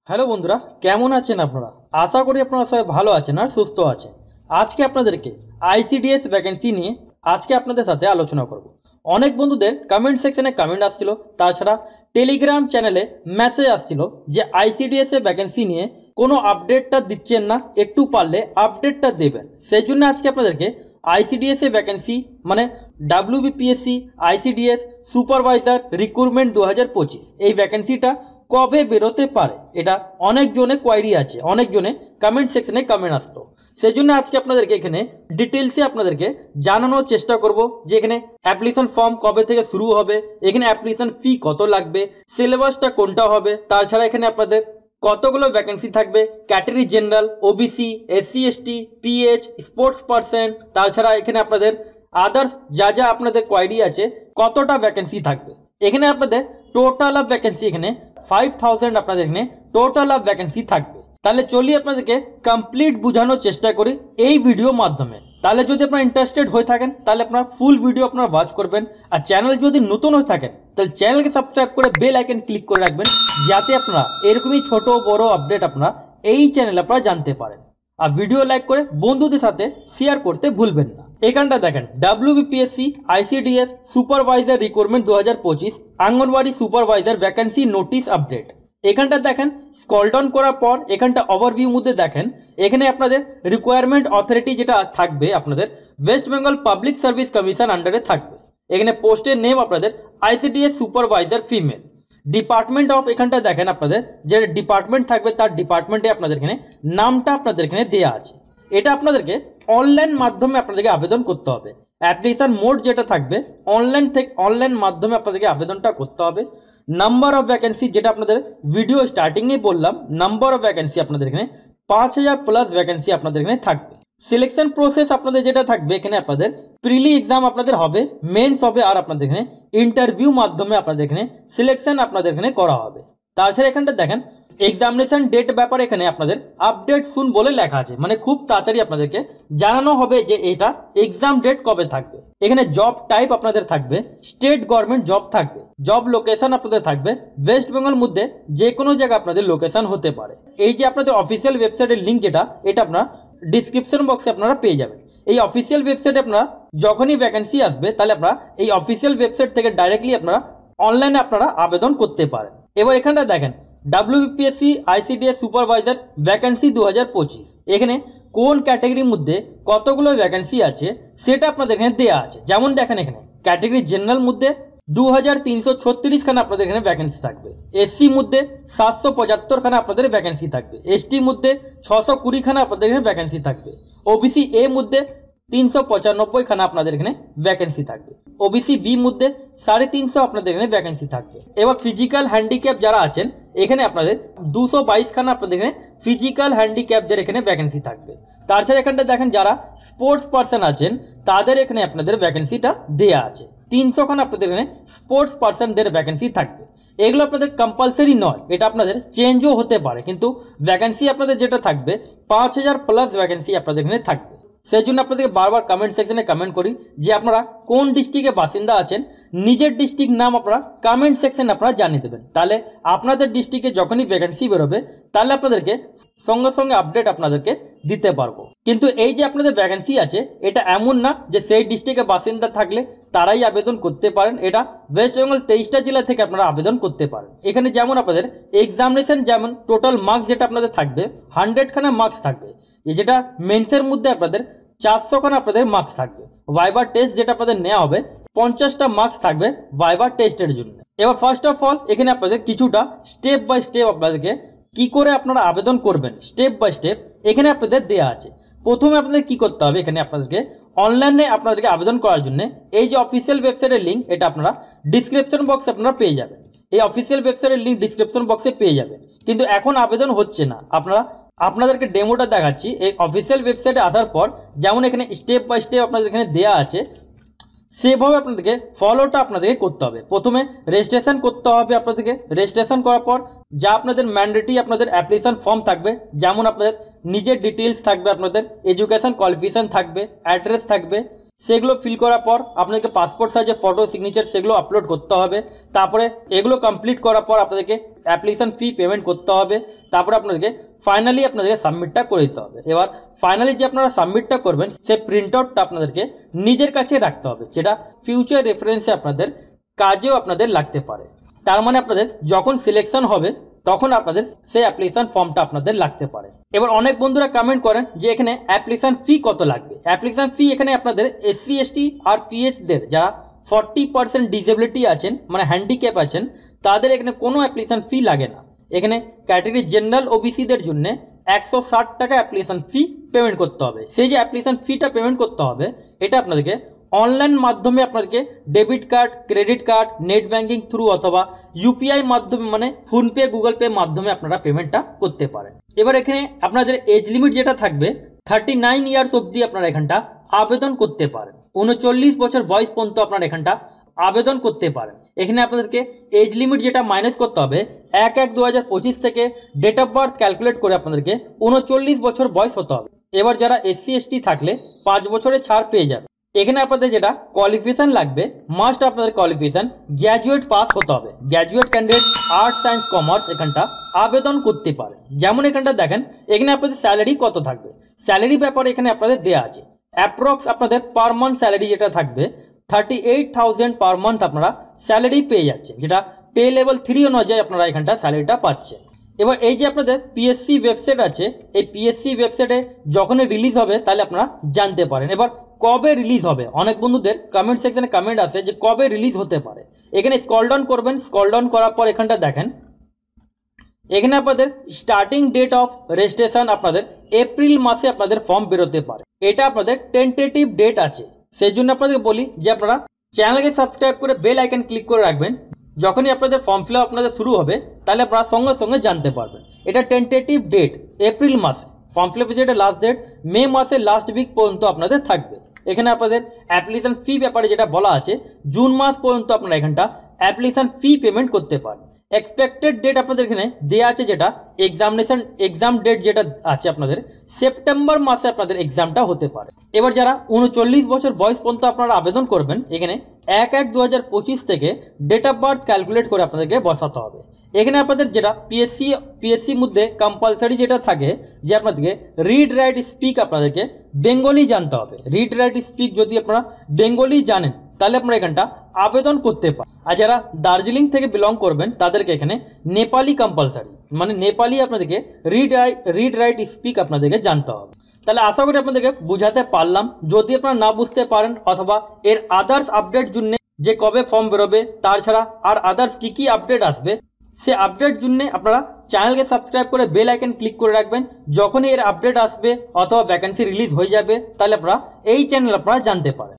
Hello বন্ধুরা, কেমন আছেন আপনারা? আশা করি আপনারা সবাই ভালো আছেন আর সুস্থ আছেন। আজকে আপনাদেরকে আইসিডিএস ভ্যাকেন্সি নিয়ে আজকে আপনাদের সাথে আলোচনা করব। অনেক বন্ধুদের কমেন্ট সেকশনে কমেন্ট আসছিল, তাছাড়া টেলিগ্রাম চ্যানেলে মেসেজ আসছিল যে আইসিডিএস এর ভ্যাকেন্সি নিয়ে কোনো আপডেটটা দিচ্ছেন না, একটু পারলে আপডেটটা দেবেন। সেই জন্য আজকে আপনাদেরকে আইসিডিএস এর ভ্যাকেন্সি মানে ডাব্লিউবিপিএসসি আইসিডিএস সুপারভাইজার রিক্রুটমেন্ট 2025 এই ভ্যাকেন্সিটা কবে বেরোতে পারে, এটা অনেকজনে কোয়ারি আছে, অনেকজনে কমেন্ট সেকশনে কমেন্ট আসতো। সেই জন্য আজকে আপনাদেরকে এখানে ডিটেলসে আপনাদেরকে জানানোর চেষ্টা করব যে এখানে অ্যাপ্লিকেশন ফর্ম কবে থেকে শুরু হবে, এখানে অ্যাপ্লিকেশন ফি কত লাগবে, সিলেবাসটা কোনটা হবে, তাছাড়া এখানে আপনাদের কতগুলো ভ্যাকেন্সি থাকবে, category general, OBC, SC ST, pH, sports person, তাছাড়া এখানে আপনাদের আদার্স যা যা আপনাদের কোয়ারি আছে কতটা ভ্যাকেন্সি থাকবে। এখানে আপনাদের টোটাল অফ ভ্যাকেন্সি এখানে 5000 আপনাদের এখানে টোটাল অফ ভ্যাকেন্সি থাকবে। তাহলে চলিয়ে আপনাদেরকে কমপ্লিট বোঝানোর চেষ্টা করি এই ভিডিওর মাধ্যমে। তাহলে যদি আপনারা ইন্টারেস্টেড হয়ে থাকেন তাহলে আপনারা ফুল ভিডিও আপনারা ওয়াচ করবেন, আর চ্যানেল যদি নতুন হয়ে থাকেন তাহলে চ্যানেলকে সাবস্ক্রাইব করে বেল আইকন ক্লিক করে রাখবেন, যাতে আপনারা এরকমই ছোট বড় আপডেট আপনারা এই চ্যানেলে আপনারা জানতে পারেন। আর ভিডিও লাইক করে বন্ধুদের সাথে শেয়ার করতে ভুলবেন না। এখানটা দেখেন WBPSC ICDS supervisor recruitment 2025 anganwadi supervisor vacancy notice update. এখানটা দেখেন স্ক্রল ডাউন করার পর এখানটা ওভারভিউ মধ্যে দেখেন এখানে আপনাদের রিকোয়ারমেন্ট অথরিটি যেটা থাকবে আপনাদের West Bengal public service commission আন্ডারে থাকবে। এখানে পোস্টের নেম আপনাদের ICDS supervisor female. Department of এখানটা দেখেন আপনাদের যে ডিপার্টমেন্ট থাকবে তার ডিপার্টমেন্টে আপনাদের এখানে নামটা আপনাদের এখানে দেওয়া আছে। এটা আপনাদেরকে অনলাইন মাধ্যমে আপনাদেরকে আবেদন করতে হবে। অ্যাপ্লিকেশন মোড যেটা থাকবে অনলাইন মাধ্যমে আপনাদেরকে আবেদনটা করতে হবে। নাম্বার অফ ভ্যাকেন্সি যেটা আপনাদের ভিডিও স্টার্টিংয়ে বললাম, নাম্বার অফ ভ্যাকেন্সি আপনাদের এখানে 5000 প্লাস ভ্যাকেন্সি আপনাদের এখানে থাকবে। সিলেকশন প্রসেস আপনাদের যেটা থাকবে এখানে আপনাদের প্রিলি এক্সাম আপনাদের হবে, মেন্স হবে, আর আপনাদের এখানে ইন্টারভিউ মাধ্যমে আপনাদের এখানে সিলেকশন আপনাদের এখানে করা হবে। তাছাড়া এখানটা দেখেন এক্সামিনেশন ডেট ব্যাপারে এখানে আপনাদের আপডেট শুন বলে লেখা আছে, মানে খুব তাড়াতাড়ি আপনাদেরকে জানানো হবে যে এটা এক্সাম ডেট কবে থাকবে। এখানে জব টাইপ আপনাদের থাকবে স্টেট গভর্নমেন্ট জব থাকবে, জব লোকেশন আপনাদের থাকবে ওয়েস্ট বেঙ্গল মধ্যে যে কোনো জায়গায় আপনাদের লোকেশন হতে পারে। এই যে আপনাদের অফিসিয়াল ওয়েবসাইটের লিঙ্ক যেটা এটা আপনারা ডিসক্রিপশন বক্সে আপনারা পেয়ে যাবেন। এই অফিসিয়াল ওয়েবসাইটে আপনারা যখনই ভ্যাকেন্সি আসবে তাহলে আপনারা এই অফিসিয়াল ওয়েবসাইট থেকে ডাইরেক্টলি আপনারা অনলাইনে আপনারা আবেদন করতে পারেন। এবার এখানটা দেখেন ডাব্লিউবিপিএসসি আইসিডিএস সুপারভাইজার ভ্যাকেন্সি 2025 এখানে কোন ক্যাটাগরির মধ্যে কতগুলো ভ্যাকেন্সি আছে সেটা আপনাদের এখানে দেওয়া আছে। যেমন দেখেন এখানে ক্যাটাগরি জেনারেল মধ্যে 2336 খানা আপনাদের এখানে ভ্যাকেন্সি থাকবে, এসসি মধ্যে 775 খানা আপনাদের ভ্যাকেন্সি থাকবে, এসটি মধ্যে 620 খানা আপনাদের এখানে ভ্যাকেন্সি থাকবে, ওবিসি এ মধ্যে 395 খানা আপনাদের এখানে ভ্যাকেন্সি থাকবে, ওবিসি বি মধ্যে 350 আপনাদের এখানে ভ্যাকেন্সি থাকবে। এবার ফিজিক্যাল হ্যান্ডিক্যাপ যারা আছেন এখানে আপনাদের 222 খানা আপনাদের এখানে ফিজিক্যাল হ্যান্ডিক্যাপদের এখানে ভ্যাকেন্সি থাকবে। তাছাড়া এখানটা দেখেন যারা স্পোর্টস পার্সন আছেন তাদের এখানে আপনাদের ভ্যাকেন্সিটা দেওয়া আছে, 300 খানা আপনাদের এখানে স্পোর্টস পার্সনদের ভ্যাকেন্সি থাকবে। এগুলো আপনাদের কম্পালসারি নয়, এটা আপনাদের চেঞ্জও হতে পারে, কিন্তু ভ্যাকেন্সি আপনাদের যেটা থাকবে 5000 প্লাস ভ্যাকেন্সি আপনাদের এখানে থাকবে। সেই জন্য আপনাদেরকে বারবার কমেন্ট সেকশনে কমেন্ট করি যে আপনারা কোন ডিস্ট্রিক্টের বাসিন্দা আছেন, নিজের ডিস্ট্রিক্ট নাম আপনারা কমেন্ট সেকশনে আপনারা জানিয়ে দেবেন। তাহলে আপনাদের ডিস্ট্রিক্টে যখনই ভ্যাকেন্সি বেরোবে তাহলে আপনাদেরকে সঙ্গে সঙ্গে আপডেট আপনাদেরকে দিতে পারবো। কিন্তু এই যে আপনাদের ভ্যাকেন্সি আছে এটা এমন না যে সেই ডিস্ট্রিক্টের বাসিন্দা থাকলে তারাই আবেদন করতে পারেন, এটা ওয়েস্ট বেঙ্গল 23টা জেলা থেকে আপনারা আবেদন করতে পারেন। এখানে যেমন আপনাদের এক্সামিনেশন যেমন টোটাল মার্কস যেটা আপনাদের থাকবে 100 খানা মার্কস থাকবে, যেটা মেন্সের মধ্যে আপনাদের 400 খানা আপনাদের মার্কস থাকবে, ভাইবার টেস্ট যেটা আপনাদের নেওয়া হবে 50টা মার্কস থাকবে ভাইবার টেস্টের জন্য। এবার ফার্স্ট অফ অল এখানে আপনাদের কিছুটা স্টেপ বাই স্টেপ আপনাদেরকে কি করে আপনারা আবেদন করবেন স্টেপ বাই স্টেপ এখানে আপনাদের দেওয়া আছে। প্রথমে আপনাদের কি করতে হবে, এখানে আপনাদেরকে অনলাইনে আপনাদেরকে আবেদন করার জন্য এই যে অফিসিয়াল ওয়েবসাইটের লিঙ্ক এটা আপনারা ডিসক্রিপশন বক্সে আপনারা পেয়ে যাবেন। এই অফিসিয়াল ওয়েবসাইটের লিঙ্ক ডিসক্রিপশন বক্সে পেয়ে যাবেন, কিন্তু এখন আবেদন হচ্ছে না। আপনাদেরকে ডেমোটা দেখাচ্ছি। এই অফিসিয়াল ওয়েবসাইটে আসার পর যেমন এখানে স্টেপ বাই স্টেপ আপনাদের এখানে দেওয়া আছে সেভাবে আপনাদেরকে ফলোটা আপনাদেরকে করতে হবে। প্রথমে রেজিস্ট্রেশন করতে হবে আপনাদেরকে, রেজিস্ট্রেশন করার পর যা আপনাদের ম্যান্ডেটরি আপনাদের অ্যাপ্লিকেশন ফর্ম থাকবে, যেমন আপনাদের নিজের ডিটেলস থাকবে, আপনাদের এডুকেশন কোয়ালিফিকেশন থাকবে, অ্যাড্রেস থাকবে, সেগুলো ফিল করার পর আপনাদেরকে পাসপোর্ট সাইজের ফটো সিগনেচার সেগুলো আপলোড করতে হবে। তারপরে এগুলো কমপ্লিট করার পর আপনাদেরকে অ্যাপ্লিকেশন ফি পেমেন্ট করতে হবে। তারপরে আপনাদেরকে ফাইনালি আপনাদেরকে সাবমিটটা করে দিতে হবে। এবার ফাইনালি যে আপনারা সাবমিটটা করবেন সেই প্রিন্ট আউটটা আপনাদেরকে নিজের কাছে রাখতে হবে, যেটা ফিউচার রেফারেন্সে আপনাদের কাজেও আপনাদের লাগতে পারে। তার মানে আপনাদের যখন সিলেকশন হবে তখন আপনাদের সেই অ্যাপ্লিকেশন ফর্মটা আপনাদের লাগতে পারে। এবার অনেক বন্ধুরা কমেন্ট করেন যে এখানে অ্যাপ্লিকেশন ফি কত লাগবে। অ্যাপ্লিকেশন ফি এখানে আপনাদের SC ST আর PHদের যারা 40% ডিসেবিলিটি আছেন, মানে হ্যান্ডিক্যাপ আছেন, তাদের এখানে কোনো অ্যাপ্লিকেশন ফি লাগে না। এখানে ক্যাটাগরি জেনারেল OBCদের জন্য 160 টাকা অ্যাপ্লিকেশন ফি পেমেন্ট করতে হবে। সেই যে অ্যাপ্লিকেশন ফিটা পেমেন্ট করতে হবে এটা আপনাদেরকে অনলাইন মাধ্যমে আপনাদেরকে debit card, credit card, net banking through অথবা UPI মাধ্যমে মানে ফোনপে, গুগল পে মাধ্যমে আপনারা পেমেন্টটা করতে পারেন। এবার এখানে আপনাদের এজ লিমিট যেটা থাকবে 39 ইয়ার্স অবধি আপনারা এখানটা আবেদন করতে পারেন। 39 বছর বয়স পর্যন্ত আপনারা এখানটা আবেদন করতে পারেন। এখানে আপনাদেরকে এজ লিমিট যেটা মাইনাস করতে হবে 1/1/2025 থেকে ডেট অফ বার্থ ক্যালকুলেট করে আপনাদেরকে 39 বছর বয়স হতে হবে। এবার যারা SC ST থাকলে 5 বছরের ছাড় পেয়ে যাবে। এখানে আপনাদের যেটা কোয়ালিফিকেশন লাগবে, মাস্ট আপনাদের কোয়ালিফিকেশন গ্র্যাজুয়েট পাস হতে হবে। Graduate candidate arts, science, commerce এখানটা আবেদন করতে পারেন। যেমন এখানটা দেখেন এখানে আপনাদের স্যালারি কত থাকবে, স্যালারি ব্যাপারে এখানে আপনাদের দেওয়া আছে। অ্যাপ্রক্স আপনাদের পার মান্থ স্যালারি যেটা থাকবে 38,000 পার মান্থ আপনারা স্যালারি পেয়ে যাচ্ছেন, যেটা পে লেভেল 3 অনুযায়ী আপনারা এখানটা স্যালারিটা পাচ্ছেন। এবার এই যে আপনাদের PSC ওয়েবসাইট আছে, এই PSC ওয়েবসাইটে যখনই রিলিজ হবে তাহলে আপনারা জানতে পারেন। এবার কবে রিলিজ হবে, অনেক বন্ধুদের কমেন্ট সেকশনে কমেন্ট আসে যে কবে রিলিজ হতে পারে। এখানে স্ক্রল ডাউন করবেন, স্ক্রল ডাউন করার পর এখানটা দেখেন এখানে আপনাদের স্টার্টিং ডেট অফ রেজিস্ট্রেশন আপনাদের এপ্রিল মাসে আপনাদের ফর্ম বেরোতে পারে। এটা আপনাদের টেন্টেটিভ ডেট আছে। সেই জন্য আপনাদের বলি যে আপনারা চ্যানেলকে সাবস্ক্রাইব করে বেল আইকন ক্লিক করে রাখবেন। যখনই আপনাদের ফর্ম ফিল আপ আপনাদের শুরু হবে তাহলে আপনারা সঙ্গে সঙ্গে জানতে পারবেন। এটা টেন্টেটিভ ডেট এপ্রিল মাসে, ফর্ম ফিল আপের যেটা লাস্ট ডেট মে মাসের লাস্ট উইক পর্যন্ত আপনাদের থাকবে। এখানে আপনাদের অ্যাপ্লিকেশন ফি ব্যাপারে যেটা বলা আছে জুন মাস পর্যন্ত আপনারা এখানটা অ্যাপ্লিকেশন ফি পেমেন্ট করতে পারেন। এক্সপেক্টেড ডেট আপনাদের এখানে দেওয়া আছে, যেটা এক্সাম ডেট যেটা আছে আপনাদের সেপ্টেম্বর মাসে আপনাদের এক্সামটা হতে পারে। এবার যারা 39 বছর বয়স পর্যন্ত আপনারা আবেদন করবেন এখানে 1/1/2025 থেকে ডেট অফ বার্থ ক্যালকুলেট করে আপনাদেরকে বসাতে হবে। এখানে আপনাদের যেটা পিএসসি মধ্যে কম্পালসারি যেটা থাকে যে আপনাদেরকে রিড রাইট স্পিক আপনাদেরকে বেঙ্গলি জানতে হবে। রিড রাইট স্পিক যদি আপনারা বেঙ্গলি জানেন তাহলে আপনারা এখানটা আবেদন করতে পারেন। আর যারা দার্জিলিং থেকে বিলং করবেন তাদেরকে এখানে নেপালি কম্পালসারি, মানে নেপালি আপনাদেরকে রিড রাইট স্পিক আপনাদেরকে জানতে হবে। তাহলে আশা করি আপনাদেরকে বুঝাতে পারলাম। যদি আপনারা না বুঝতে পারেন অথবা এর আদার্স আপডেট জন্য যে কবে ফর্ম বেরোবে তাছাড়া আর আদার্স কি আপডেট আসবে সে আপডেট জন্য আপনারা চ্যানেলকে সাবস্ক্রাইব করে বেল আইকন ক্লিক করে রাখবেন। যখনই এর আপডেট আসবে অথবা ভ্যাকেন্সি রিলিজ হয়ে যাবে তাহলে আপনারা এই চ্যানেল আপনারা জানতে পারেন।